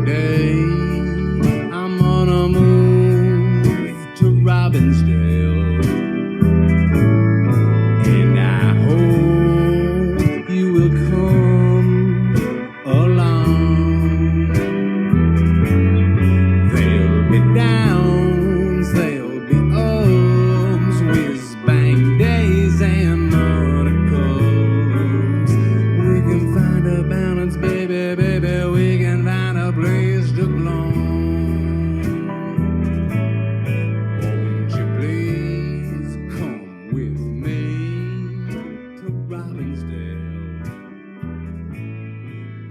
day I'm gonna move to Robbinsdale, and I hope you will come along. There'll be downs, there'll be ups, whiz bang days and monicums. We can find a balance, baby, baby, we can find a place to belong. Won't you please come with me to Robbinsdale?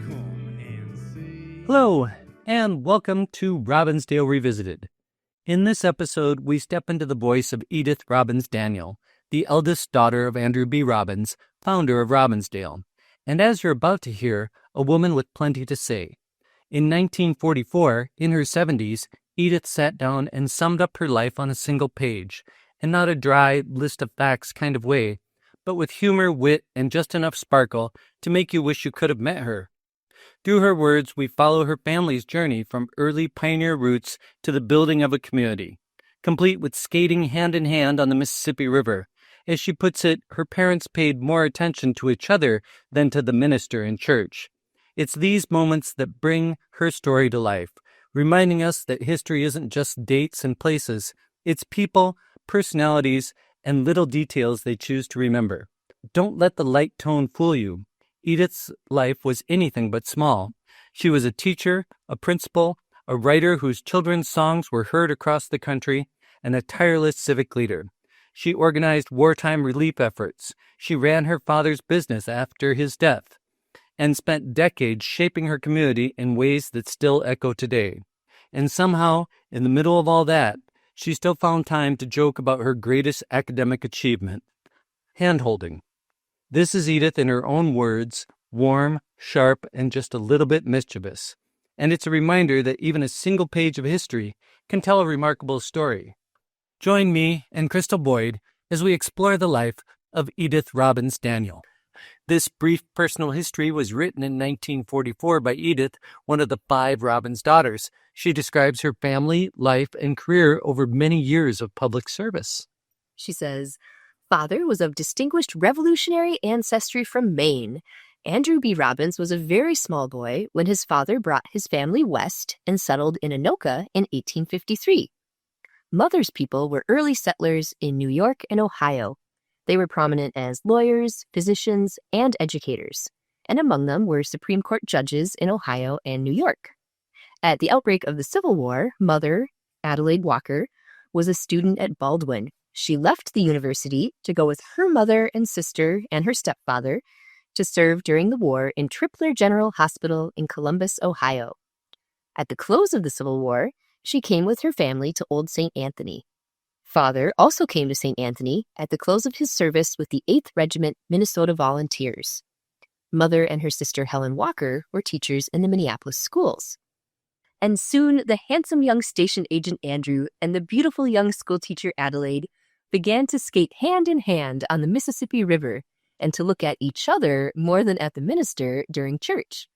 Come and see. Hello, and welcome to Robbinsdale Revisited. In this episode, we step into the voice of Edith Robbins Daniel, the eldest daughter of Andrew B. Robbins, founder of Robbinsdale, and as you're about to hear, a woman with plenty to say. In 1944, in her 70s, Edith sat down and summed up her life on a single page, and not a dry list of facts kind of way, but with humor, wit, and just enough sparkle to make you wish you could have met her. Through her words, we follow her family's journey from early pioneer roots to the building of a community, complete with skating hand in hand on the Mississippi River. As she puts it, her parents paid more attention to each other than to the minister in church. It's these moments that bring her story to life, reminding us that history isn't just dates and places, it's people, personalities, and little details they choose to remember. Don't let the light tone fool you. Edith's life was anything but small. She was a teacher, a principal, a writer whose children's songs were heard across the country, and a tireless civic leader. She organized wartime relief efforts. She ran her father's business after his death, and spent decades shaping her community in ways that still echo today. And somehow, in the middle of all that, she still found time to joke about her greatest academic achievement, hand-holding. This is Edith in her own words, warm, sharp, and just a little bit mischievous. And it's a reminder that even a single page of history can tell a remarkable story. Join me and Crystal Boyd as we explore the life of Edith Robbins Daniel. This brief personal history was written in 1944 by Edith, one of the 5 Robbins daughters. She describes her family, life, and career over many years of public service. She says, "Father was of distinguished Revolutionary ancestry from Maine. Andrew B. Robbins was a very small boy when his father brought his family west and settled in Anoka in 1853. Mother's people were early settlers in New York and Ohio. They were prominent as lawyers, physicians, and educators, and among them were Supreme Court judges in Ohio and New York. At the outbreak of the Civil War, Mother, Adelaide Walker, was a student at Baldwin. She left the university to go with her mother and sister and her stepfather to serve during the war in Tripler General Hospital in Columbus, Ohio. At the close of the Civil War, she came with her family to Old St. Anthony. Father also came to St. Anthony at the close of his service with the 8th Regiment Minnesota Volunteers. Mother and her sister Helen Walker were teachers in the Minneapolis schools. And soon the handsome young station agent Andrew and the beautiful young schoolteacher Adelaide began to skate hand in hand on the Mississippi River and to look at each other more than at the minister during church.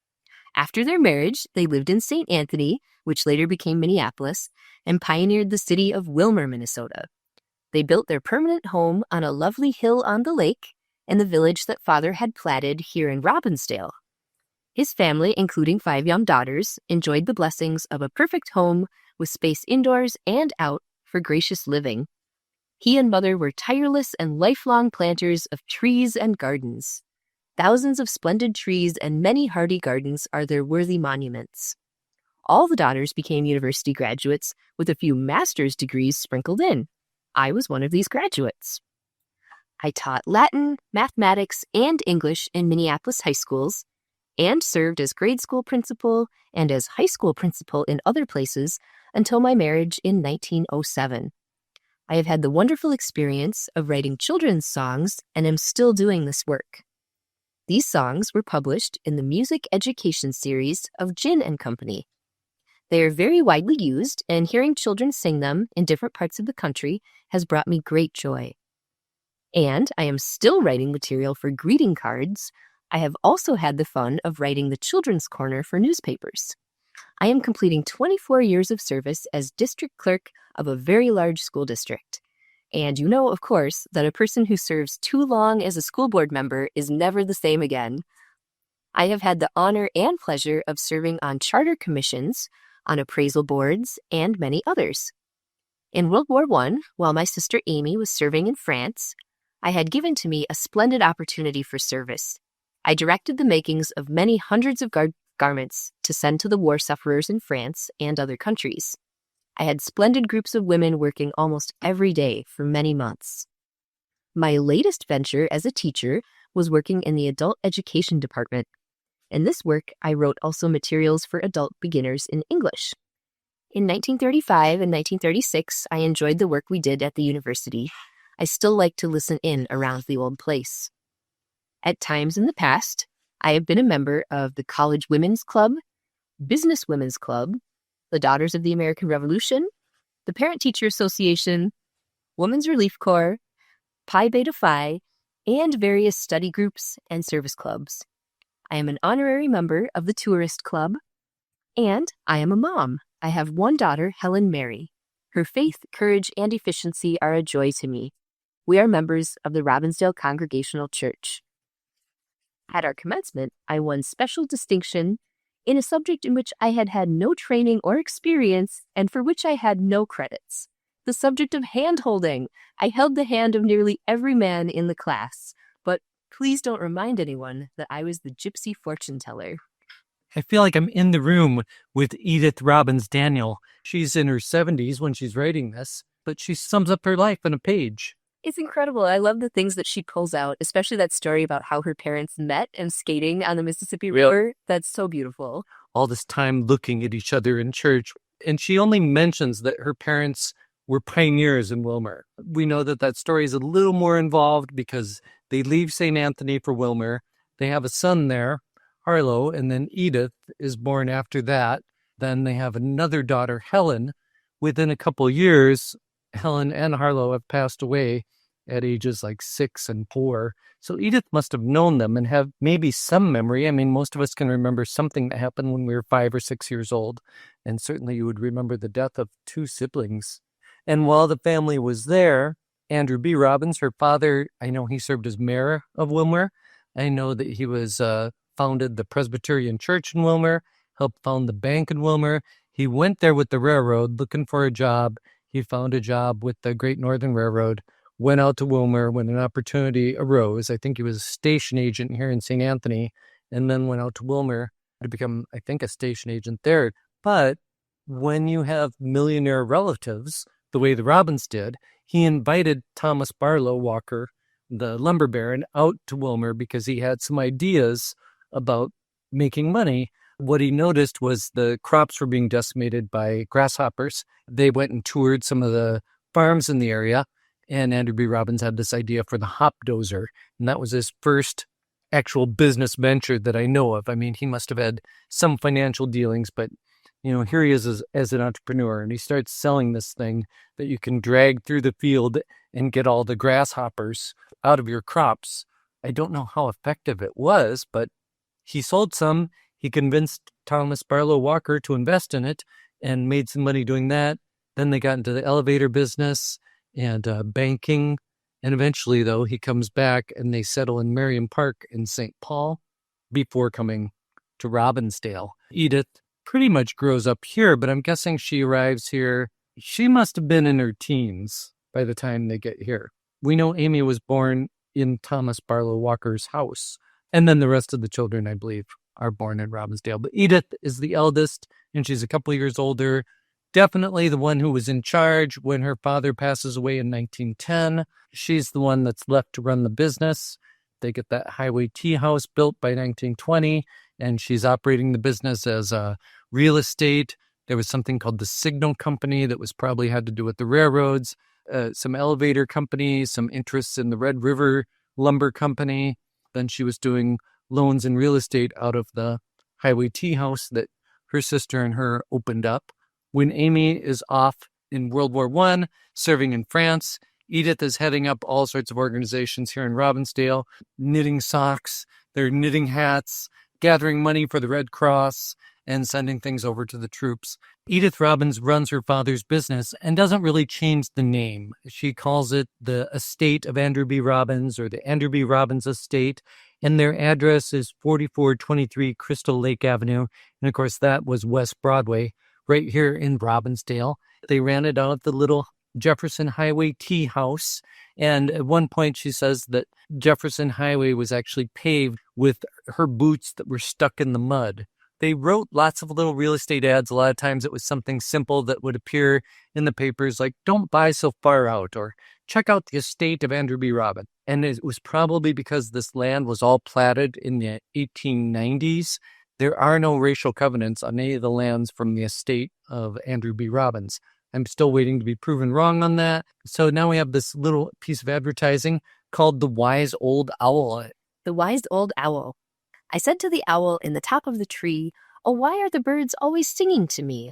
After their marriage, they lived in St. Anthony, which later became Minneapolis, and pioneered the city of Wilmer, Minnesota. They built their permanent home on a lovely hill on the lake in the village that Father had platted here in Robbinsdale. His family, including 5 young daughters, enjoyed the blessings of a perfect home with space indoors and out for gracious living. He and Mother were tireless and lifelong planters of trees and gardens. Thousands of splendid trees and many hardy gardens are their worthy monuments. All the daughters became university graduates with a few master's degrees sprinkled in. I was one of these graduates. I taught Latin, mathematics, and English in Minneapolis high schools and served as grade school principal and as high school principal in other places until my marriage in 1907. I have had the wonderful experience of writing children's songs and am still doing this work. These songs were published in the music education series of Gin and Company. They are very widely used, and hearing children sing them in different parts of the country has brought me great joy. And I am still writing material for greeting cards. I have also had the fun of writing the children's corner for newspapers. I am completing 24 years of service as district clerk of a very large school district. And you know, of course, that a person who serves too long as a school board member is never the same again. I have had the honor and pleasure of serving on charter commissions, on appraisal boards, and many others. In World War I, while my sister Amy was serving in France, I had given to me a splendid opportunity for service. I directed the makings of many hundreds of garments to send to the war sufferers in France and other countries. I had splendid groups of women working almost every day for many months. My latest venture as a teacher was working in the adult education department. In this work, I wrote also materials for adult beginners in English. In 1935 and 1936, I enjoyed the work we did at the university. I still like to listen in around the old place. At times in the past, I have been a member of the College Women's Club, Business Women's Club, the Daughters of the American Revolution, the Parent-Teacher Association, Women's Relief Corps, Pi Beta Phi, and various study groups and service clubs. I am an honorary member of the Tourist Club, and I am a mom. I have one daughter, Helen Mary. Her faith, courage, and efficiency are a joy to me. We are members of the Robbinsdale Congregational Church. At our commencement, I won special distinction in a subject in which I had had no training or experience and for which I had no credits. The subject of hand-holding. I held the hand of nearly every man in the class, but please don't remind anyone that I was the gypsy fortune teller. I feel like I'm in the room with Edith Robbins Daniel. She's in her 70s when she's writing this, but she sums up her life in a page. It's incredible. I love the things that she pulls out, especially that story about how her parents met and skating on the Mississippi River. That's so beautiful. All this time looking at each other in church. And she only mentions that her parents were pioneers in Wilmer. We know that that story is a little more involved because they leave St. Anthony for Wilmer. They have a son there, Harlow, and then Edith is born after that. Then they have another daughter, Helen. Within a couple years, Helen and Harlow have passed away at ages like 6 and 4. So Edith must have known them and have maybe some memory. I mean, most of us can remember something that happened when we were 5 or 6 years old. And certainly you would remember the death of 2 siblings. And while the family was there, Andrew B. Robbins, her father, I know he served as mayor of Wilmer. I know that he was founded the Presbyterian Church in Wilmer, helped found the bank in Wilmer. He went there with the railroad looking for a job. He found a job with the Great Northern Railroad, went out to Wilmer when an opportunity arose. I think he was a station agent here in St. Anthony, and then went out to Wilmer to become, I think, a station agent there. But when you have millionaire relatives, the way the Robbins did, he invited Thomas Barlow Walker, the lumber baron, out to Wilmer because he had some ideas about making money. What he noticed was the crops were being decimated by grasshoppers. They went and toured some of the farms in the area, and Andrew B. Robbins had this idea for the hop dozer, and that was his first actual business venture that I know of. I mean, he must have had some financial dealings, but you know, here he is as an entrepreneur, and he starts selling this thing that you can drag through the field and get all the grasshoppers out of your crops. I don't know how effective it was, but he sold some. He convinced Thomas Barlow Walker to invest in it and made some money doing that. Then they got into the elevator business and banking. And eventually, though, he comes back and they settle in Merriam Park in St. Paul before coming to Robbinsdale. Edith pretty much grows up here, but I'm guessing she arrives here. She must have been in her teens by the time they get here. We know Amy was born in Thomas Barlow Walker's house. And then the rest of the children, I believe, are born in Robbinsdale. But Edith is the eldest, and she's a couple years older. Definitely the one who was in charge when her father passes away in 1910. She's the one that's left to run the business. They get that Highway Tea House built by 1920, and she's operating the business as real estate. There was something called the Signal Company that was probably had to do with the railroads, some elevator companies, some interests in the Red River Lumber Company. Then she was doing loans and real estate out of the Highway Tea House that her sister and her opened up. When Amy is off in World War I, serving in France, Edith is heading up all sorts of organizations here in Robbinsdale, knitting socks, they're knitting hats, gathering money for the Red Cross. and sending things over to the troops. Edith Robbins runs her father's business and doesn't really change the name. She calls it the Estate of Andrew B. Robbins or the Andrew B. Robbins Estate, and their address is 4423 Crystal Lake Avenue. And of course, that was West Broadway, right here in Robbinsdale. They ran it out of the little Jefferson Highway tea house. And at one point, she says that Jefferson Highway was actually paved with her boots that were stuck in the mud. They wrote lots of little real estate ads. A lot of times it was something simple that would appear in the papers like, don't buy so far out, or check out the estate of Andrew B. Robbins. And it was probably because this land was all platted in the 1890s. There are no racial covenants on any of the lands from the estate of Andrew B. Robbins. I'm still waiting to be proven wrong on that. So now we have this little piece of advertising called The Wise Old Owl. The Wise Old Owl. I said to the owl in the top of the tree, "Oh, why are the birds always singing to me?"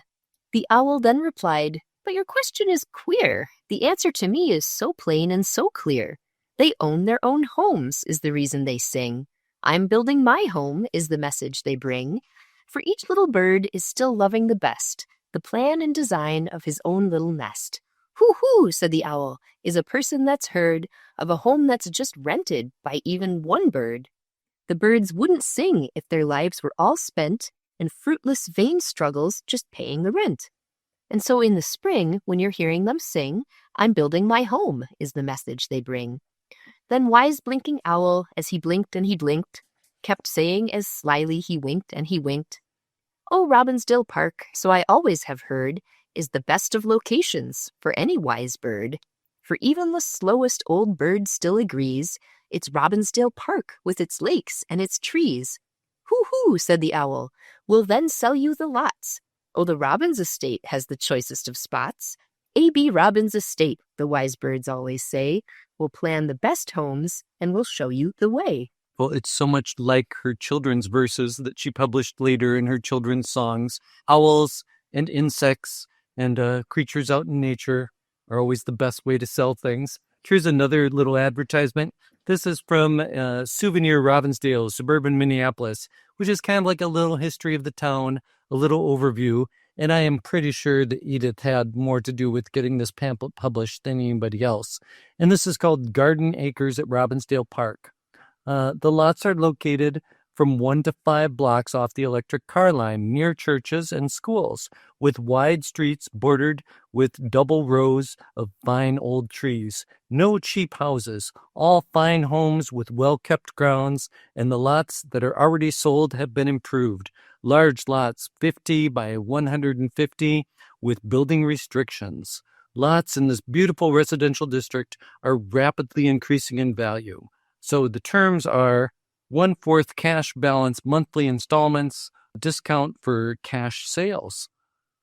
The owl then replied, "But your question is queer. The answer to me is so plain and so clear. They own their own homes is the reason they sing. I'm building my home is the message they bring. For each little bird is still loving the best, the plan and design of his own little nest. Hoo-hoo, said the owl, is a person that's heard of a home that's just rented by even one bird. The birds wouldn't sing if their lives were all spent in fruitless, vain struggles just paying the rent. And so in the spring, when you're hearing them sing, I'm building my home is the message they bring." Then wise blinking owl, as he blinked and he blinked, kept saying as slyly he winked and he winked, "Oh, Robbinsdale Park, so I always have heard, is the best of locations for any wise bird. For even the slowest old bird still agrees, it's Robbinsdale Park with its lakes and its trees." "Hoo-hoo," said the owl, "we'll then sell you the lots. Oh, the Robbins estate has the choicest of spots. A.B. Robbins estate, the wise birds always say, will plan the best homes and will show you the way." Well, it's so much like her children's verses that she published later in her children's songs. Owls and insects and creatures out in nature are always the best way to sell things. Here's another little advertisement. This is from Souvenir Robbinsdale, suburban Minneapolis, which is kind of like a little history of the town, a little overview. And I am pretty sure that Edith had more to do with getting this pamphlet published than anybody else. And this is called Garden Acres at Robbinsdale Park. The lots are located from 1 to 5 blocks off the electric car line near churches and schools, with wide streets bordered with double rows of fine old trees. No cheap houses, all fine homes with well-kept grounds, and the lots that are already sold have been improved. Large lots, 50 by 150, with building restrictions. Lots in this beautiful residential district are rapidly increasing in value. So the terms are 1/4 cash balance monthly installments, discount for cash sales.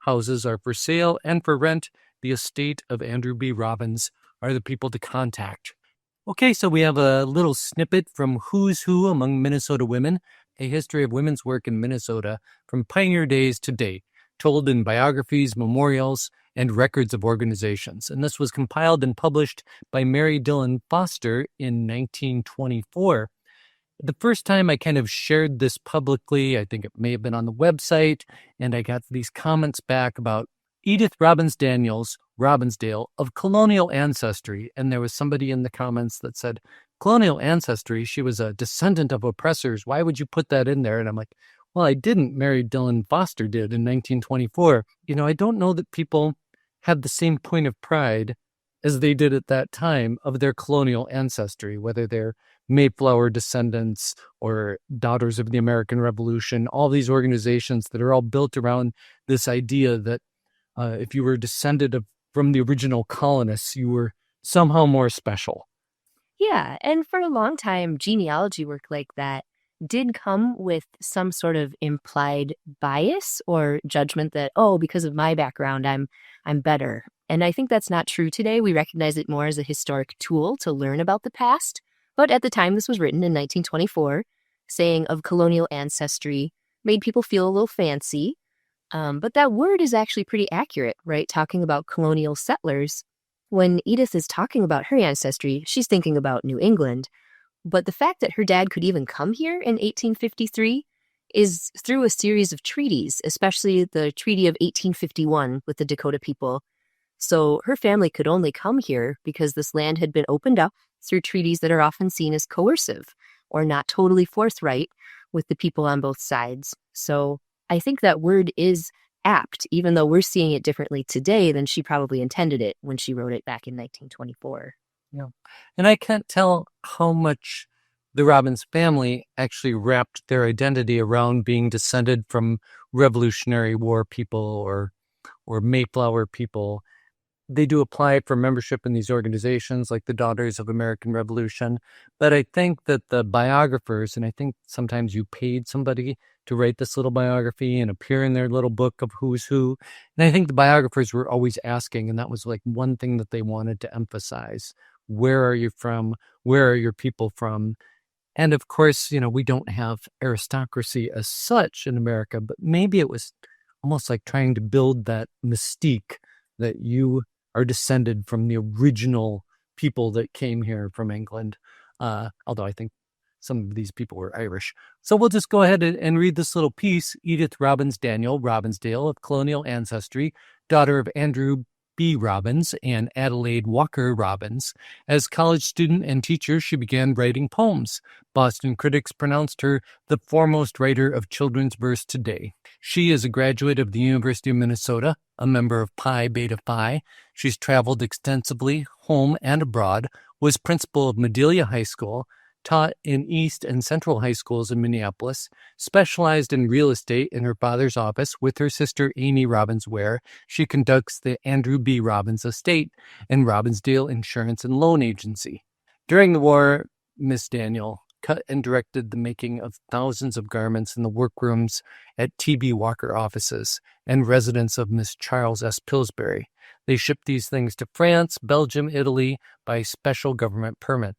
Houses are for sale and for rent. The estate of Andrew B. Robbins are the people to contact. Okay, so we have a little snippet from Who's Who Among Minnesota Women, a history of women's work in Minnesota from pioneer days to date, told in biographies, memorials, and records of organizations. And this was compiled and published by Mary Dillon Foster in 1924. The first time I kind of shared this publicly, I think it may have been on the website, and I got these comments back about Edith Robbins Daniel's Robbinsdale of colonial ancestry. And there was somebody in the comments that said, colonial ancestry, she was a descendant of oppressors. Why would you put that in there? And I'm like, well, I didn't. Mary Dillon Foster did in 1924. I don't know that people have the same point of pride as they did at that time of their colonial ancestry, whether they're Mayflower descendants or Daughters of the American Revolution, all these organizations that are all built around this idea that if you were descended from the original colonists, you were somehow more special. Yeah, and for a long time, genealogy work like that did come with some sort of implied bias or judgment that, oh, because of my background, I'm better. And I think that's not true today. We recognize it more as a historic tool to learn about the past. But at the time this was written in 1924, saying of colonial ancestry made people feel a little fancy. But that word is actually pretty accurate, right? Talking about colonial settlers. When Edith is talking about her ancestry, she's thinking about New England. But the fact that her dad could even come here in 1853 is through a series of treaties, especially the Treaty of 1851 with the Dakota people. So her family could only come here because this land had been opened up through treaties that are often seen as coercive or not totally forthright with the people on both sides. So I think that word is apt, even though we're seeing it differently today than she probably intended it when she wrote it back in 1924. Yeah. And I can't tell how much the Robbins family actually wrapped their identity around being descended from Revolutionary War people or Mayflower people. They do apply for membership in these organizations like the Daughters of American Revolution. But I think that the biographers, and I think sometimes you paid somebody to write this little biography and appear in their little book of who's who. And I think the biographers were always asking, and that was like one thing that they wanted to emphasize. Where are you from? Where are your people from? And of course, we don't have aristocracy as such in America, but maybe it was almost like trying to build that mystique that you are descended from the original people that came here from England. Although I think some of these people were Irish. So we'll just go ahead and read this little piece. Edith Robbins Daniel, Robbinsdale, of colonial ancestry, daughter of Andrew B. Robbins and Adelaide Walker Robbins. As college student and teacher, she began writing poems. Boston critics pronounced her the foremost writer of children's verse today. She is a graduate of the University of Minnesota, a member of Pi Beta Phi. She's traveled extensively, home and abroad, was principal of Madelia High School, taught in East and Central high schools in Minneapolis, specialized in real estate in her father's office. With her sister Amy Robbins Ware, she conducts the Andrew B. Robbins Estate and Robbinsdale Insurance and Loan Agency. During the war, Miss Daniel cut and directed the making of thousands of garments in the workrooms at T.B. Walker offices and residence of Miss Charles S. Pillsbury. They shipped these things to France, Belgium, Italy by special government permit.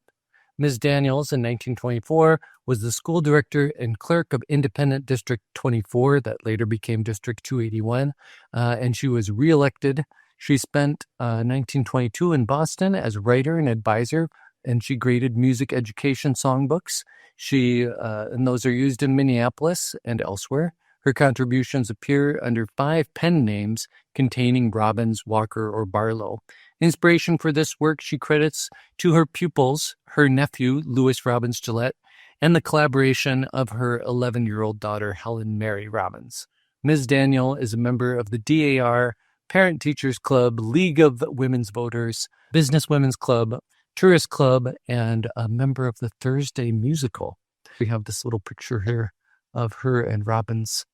Ms. Daniels, in 1924, was the school director and clerk of Independent District 24, that later became District 281, and she was reelected. She spent 1922 in Boston as writer and advisor, and she graded music education songbooks. And those are used in Minneapolis and elsewhere. Her contributions appear under 5 pen names containing Robbins, Walker, or Barlow. Inspiration for this work she credits to her pupils, her nephew, Louis Robbins Gillette, and the collaboration of her 11-year-old daughter, Helen Mary Robbins. Ms. Daniel is a member of the DAR, Parent Teachers Club, League of Women's Voters, Business Women's Club, Tourist Club, and a member of the Thursday Musical. We have this little picture here of her and Robbins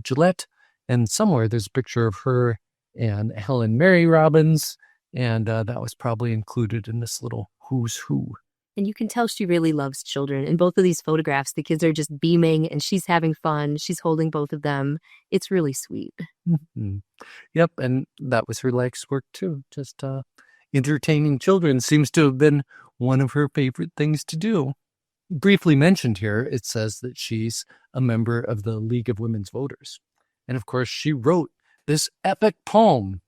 Gillette, and somewhere there's a picture of her and Helen Mary Robbins, and that was probably included in this little who's who. And you can tell she really loves children. In both of these photographs, the kids are just beaming and she's having fun. She's holding both of them. It's really sweet. Mm-hmm. Yep, and that was her life's work too. Just entertaining children seems to have been one of her favorite things to do. Briefly mentioned here, it says that she's a member of the League of Women's Voters. And of course, she wrote this epic poem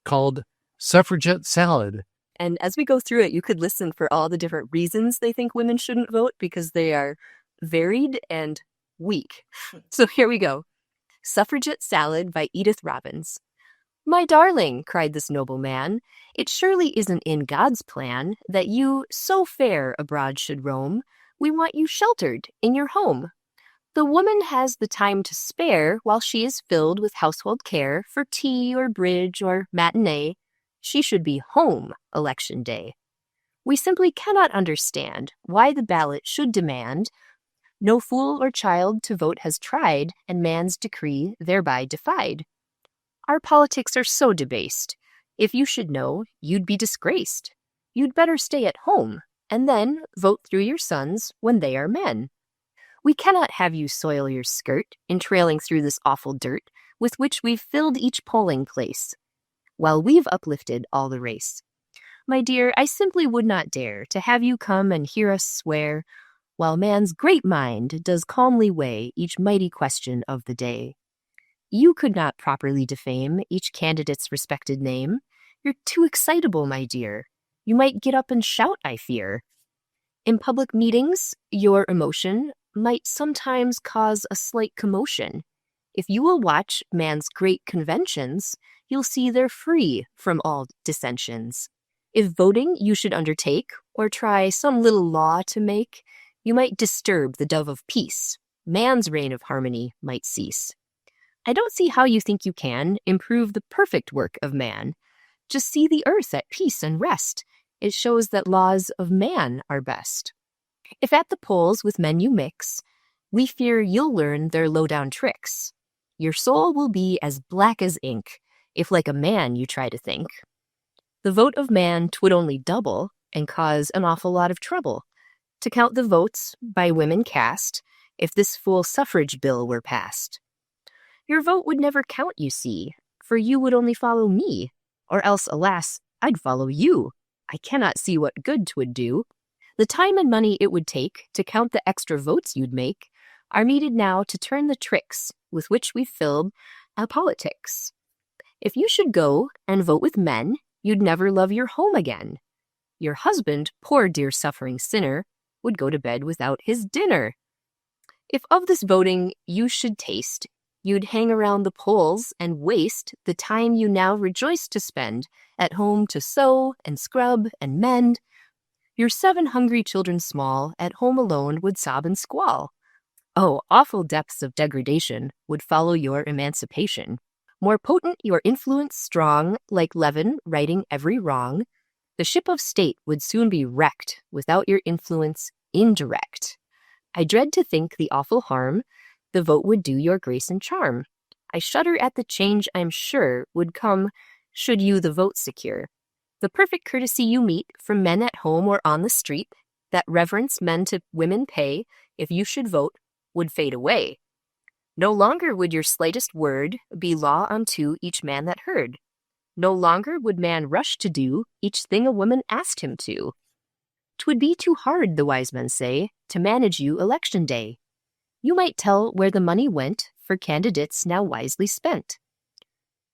called Suffragette Salad. And as we go through it, you could listen for all the different reasons they think women shouldn't vote because they are varied and weak. So here we go. Suffragette Salad by Edith Robbins. My darling, cried this noble man, it surely isn't in God's plan that you, so fair, abroad should roam. We want you sheltered in your home. The woman has the time to spare while she is filled with household care for tea or bridge or matinee. She should be home election day. We simply cannot understand why the ballot should demand no fool or child to vote has tried and man's decree thereby defied. Our politics are so debased. If you should know, you'd be disgraced. You'd better stay at home and then vote through your sons when they are men. We cannot have you soil your skirt in trailing through this awful dirt with which we've filled each polling place, while we've uplifted all the race. My dear, I simply would not dare to have you come and hear us swear, while man's great mind does calmly weigh each mighty question of the day. You could not properly defame each candidate's respected name. You're too excitable, my dear. You might get up and shout, I fear. In public meetings, your emotion might sometimes cause a slight commotion. If you will watch man's great conventions, you'll see they're free from all dissensions. If voting you should undertake, or try some little law to make, you might disturb the dove of peace. Man's reign of harmony might cease. I don't see how you think you can improve the perfect work of man. Just see the earth at peace and rest. It shows that laws of man are best. If at the polls with men you mix, we fear you'll learn their low-down tricks. Your soul will be as black as ink, if like a man you try to think. The vote of man 'twould only double, and cause an awful lot of trouble, to count the votes by women cast, if this fool suffrage bill were passed. Your vote would never count, you see, for you would only follow me, or else, alas, I'd follow you. I cannot see what good 'twould do. The time and money it would take to count the extra votes you'd make are needed now to turn the tricks with which we've filled our politics. If you should go and vote with men, you'd never love your home again. Your husband, poor dear suffering sinner, would go to bed without his dinner. If of this voting you should taste, you'd hang around the polls and waste the time you now rejoice to spend at home to sew and scrub and mend. Your 7 hungry children small at home alone would sob and squall. Oh, awful depths of degradation would follow your emancipation. More potent your influence strong, like leaven righting every wrong. The ship of state would soon be wrecked without your influence indirect. I dread to think the awful harm the vote would do your grace and charm. I shudder at the change I'm sure would come should you the vote secure. The perfect courtesy you meet from men at home or on the street, that reverence men to women pay if you should vote, would fade away. No longer would your slightest word be law unto each man that heard. No longer would man rush to do each thing a woman asked him to. 'Twould be too hard, the wise men say, to manage you election day. You might tell where the money went for candidates now wisely spent.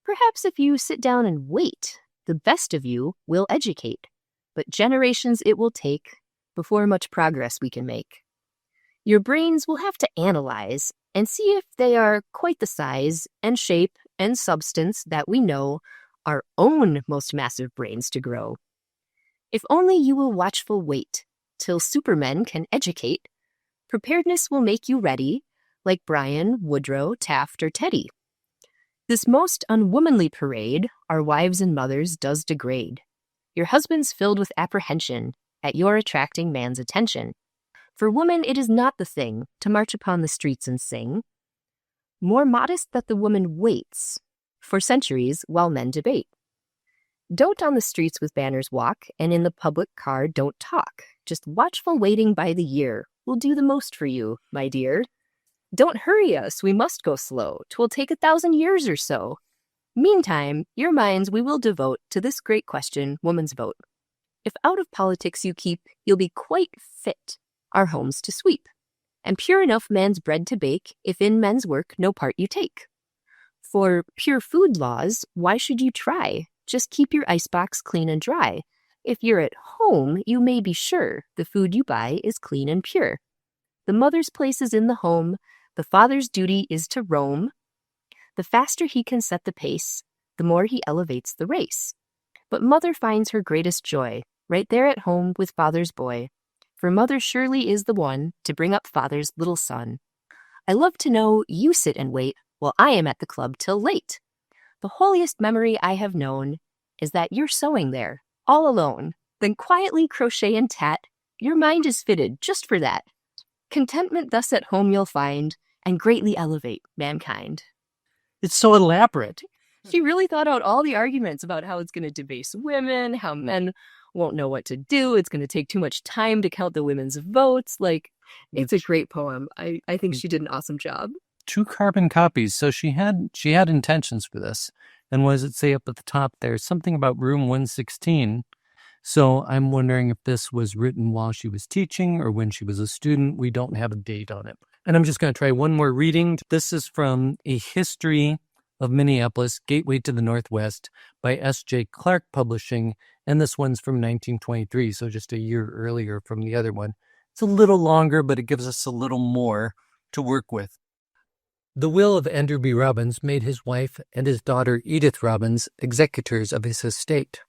Perhaps if you sit down and wait, the best of you will educate, but generations it will take before much progress we can make. Your brains will have to analyze and see if they are quite the size and shape and substance that we know our own most massive brains to grow. If only you will watchful wait till supermen can educate, preparedness will make you ready, like Bryan, Woodrow, Taft, or Teddy. This most unwomanly parade our wives and mothers does degrade. Your husband's filled with apprehension at your attracting man's attention. For woman it is not the thing to march upon the streets and sing. More modest that the woman waits for centuries while men debate. Don't on the streets with banners walk, and in the public car don't talk. Just watchful waiting by the year will do the most for you, my dear. Don't hurry us, we must go slow. 'Twill take 1,000 years or so. Meantime, your minds we will devote to this great question, woman's vote. If out of politics you keep, you'll be quite fit our homes to sweep, and pure enough man's bread to bake, if in men's work no part you take. For pure food laws, why should you try? Just keep your icebox clean and dry. If you're at home, you may be sure the food you buy is clean and pure. The mother's place is in the home, the father's duty is to roam. The faster he can set the pace, the more he elevates the race. But mother finds her greatest joy right there at home with father's boy. For mother surely is the one to bring up father's little son. I love to know you sit and wait while I am at the club till late. The holiest memory I have known is that you're sewing there, all alone. Then quietly crochet and tat, your mind is fitted just for that. Contentment thus at home you'll find, and greatly elevate mankind. It's so elaborate. She really thought out all the arguments about how it's going to debase women, how men won't know what to do. It's going to take too much time to count the women's votes. Like, it's a great poem. I think she did an awesome job. 2 carbon copies. So she had intentions for this. And what does it say up at the top there? Something about room 116. So I'm wondering if this was written while she was teaching or when she was a student. We don't have a date on it. And I'm just going to try one more reading. This is from A History of Minneapolis, Gateway to the Northwest by S.J. Clark Publishing. And this one's from 1923, so just a year earlier from the other one. It's a little longer, but it gives us a little more to work with. The will of Andrew B. Robbins made his wife and his daughter Edith Robbins executors of his estate.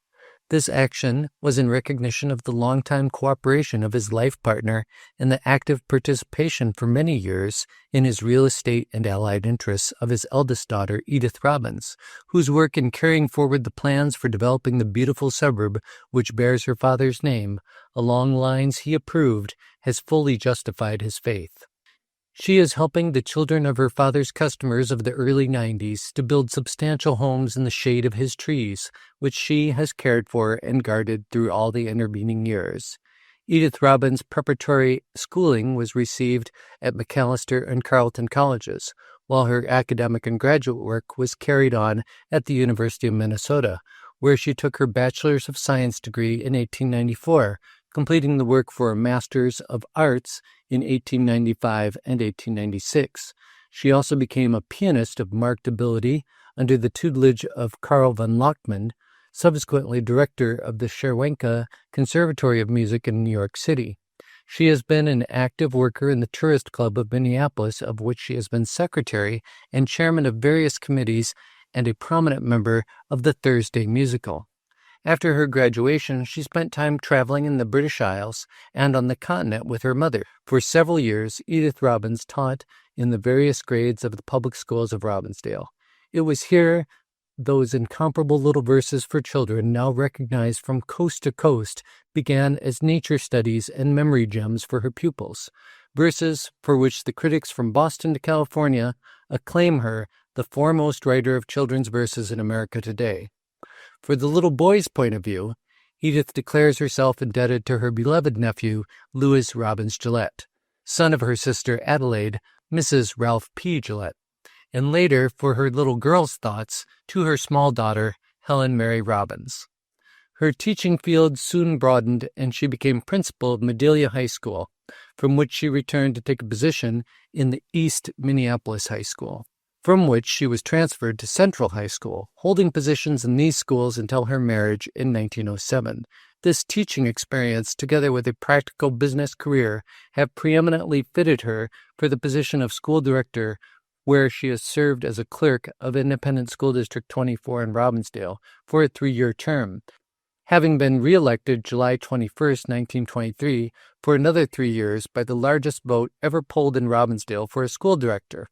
This action was in recognition of the longtime cooperation of his life partner and the active participation for many years in his real estate and allied interests of his eldest daughter, Edith Robbins, whose work in carrying forward the plans for developing the beautiful suburb which bears her father's name, along lines he approved, has fully justified his faith. She is helping the children of her father's customers of the early 90s to build substantial homes in the shade of his trees, which she has cared for and guarded through all the intervening years. Edith Robbins' preparatory schooling was received at Macalester and Carleton colleges, while her academic and graduate work was carried on at the University of Minnesota, where she took her Bachelor's of Science degree in 1894, completing the work for a Master's of Arts in 1895 and 1896. She also became a pianist of marked ability under the tutelage of Karl von Lochmann, subsequently director of the Scherwenka Conservatory of Music in New York City. She has been an active worker in the Tourist Club of Minneapolis, of which she has been secretary and chairman of various committees and a prominent member of the Thursday Musical. After her graduation, she spent time traveling in the British Isles and on the continent with her mother. For several years, Edith Robbins taught in the various grades of the public schools of Robbinsdale. It was here those incomparable little verses for children, now recognized from coast to coast, began as nature studies and memory gems for her pupils. Verses for which the critics from Boston to California acclaim her the foremost writer of children's verses in America today. For the little boy's point of view, Edith declares herself indebted to her beloved nephew, Louis Robbins Gillette, son of her sister Adelaide, Mrs. Ralph P. Gillette, and later for her little girl's thoughts to her small daughter, Helen Mary Robbins. Her teaching field soon broadened, and she became principal of Medelia High School, from which she returned to take a position in the East Minneapolis High School, from which she was transferred to Central High School, holding positions in these schools until her marriage in 1907. This teaching experience, together with a practical business career, have preeminently fitted her for the position of school director, where she has served as a clerk of Independent School District 24 in Robbinsdale for a 3-year term, having been re-elected July 21, 1923, for another 3 years by the largest vote ever polled in Robbinsdale for a school director.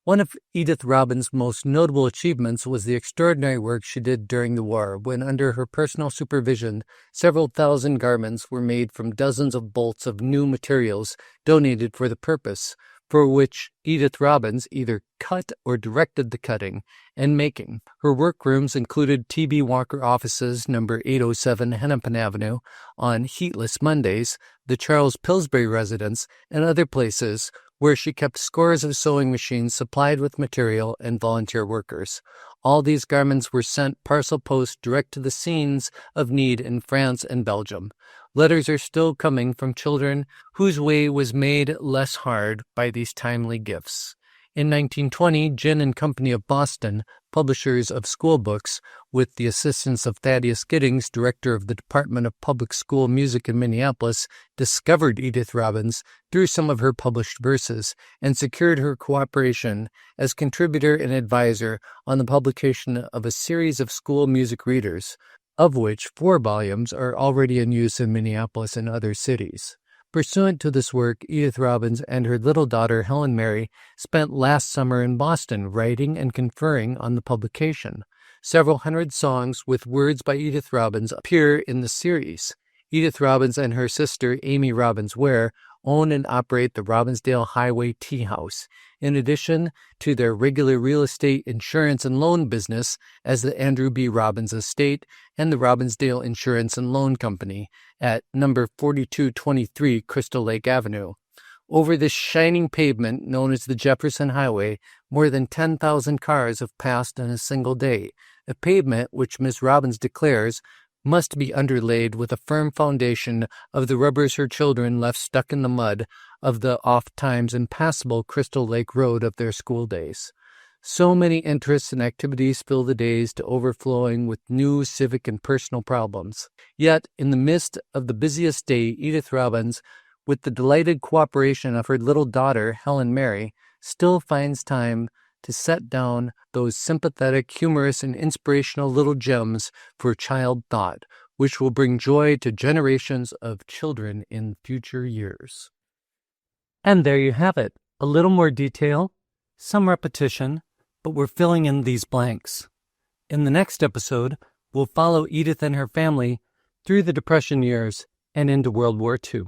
One of Edith Robbins' most notable achievements was the extraordinary work she did during the war, when under her personal supervision, several thousand garments were made from dozens of bolts of new materials donated for the purpose, for which Edith Robbins either cut or directed the cutting and making. Her workrooms included T.B. Walker offices, number 807 Hennepin Avenue, on heatless Mondays, the Charles Pillsbury residence, and other places where she kept scores of sewing machines supplied with material and volunteer workers. All these garments were sent parcel post direct to the scenes of need in France and Belgium. Letters are still coming from children whose way was made less hard by these timely gifts. In 1920, Ginn and Company of Boston, publishers of school books, with the assistance of Thaddeus Giddings, director of the Department of Public School Music in Minneapolis, discovered Edith Robbins through some of her published verses and secured her cooperation as contributor and advisor on the publication of a series of school music readers, of which 4 volumes are already in use in Minneapolis and other cities. Pursuant to this work, Edith Robbins and her little daughter Helen Mary spent last summer in Boston writing and conferring on the publication. Several hundred songs with words by Edith Robbins appear in the series. Edith Robbins and her sister Amy Robbins Ware own and operate the Robbinsdale Highway Tea House, in addition to their regular real estate, insurance, and loan business as the Andrew B. Robbins Estate and the Robbinsdale Insurance and Loan Company at number 4223 Crystal Lake Avenue. Over this shining pavement known as the Jefferson Highway, more than 10,000 cars have passed in a single day, a pavement which Miss Robbins declares must be underlaid with a firm foundation of the rubbers her children left stuck in the mud of the oft-times impassable Crystal Lake Road of their school days. So many interests and activities fill the days to overflowing with new civic and personal problems. Yet, in the midst of the busiest day, Edith Robbins with the delighted cooperation of her little daughter, Helen Mary, still finds time to set down those sympathetic, humorous, and inspirational little gems for child thought, which will bring joy to generations of children in future years. And there you have it. A little more detail, some repetition, but we're filling in these blanks. In the next episode, we'll follow Edith and her family through the Depression years and into World War II.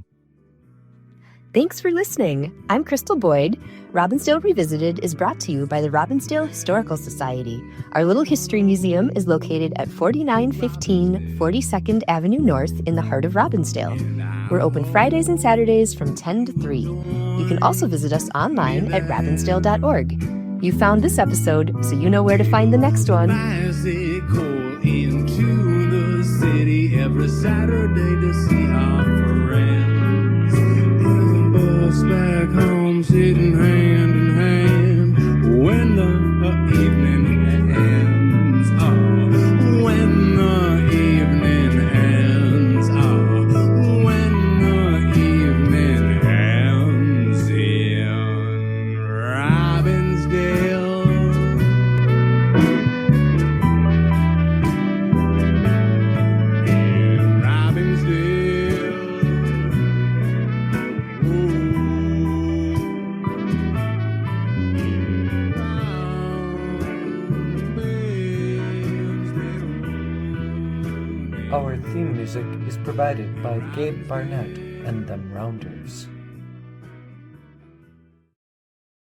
Thanks for listening. I'm Crystal Boyd. Robbinsdale Revisited is brought to you by the Robbinsdale Historical Society. Our little history museum is located at 4915 42nd Avenue North in the heart of Robbinsdale. We're open Fridays and Saturdays from 10 to 3. You can also visit us online at robbinsdale.org. You found this episode, so you know where to find the next one. Bicycle into the city every Saturday to see our friends. In the bus back home, sitting hand in hand when the evening ends. Oh, when the evening ends. Oh, when the evening ends in Robbinsdale. Our theme music is provided by Gabe Barnett and Them Rounders.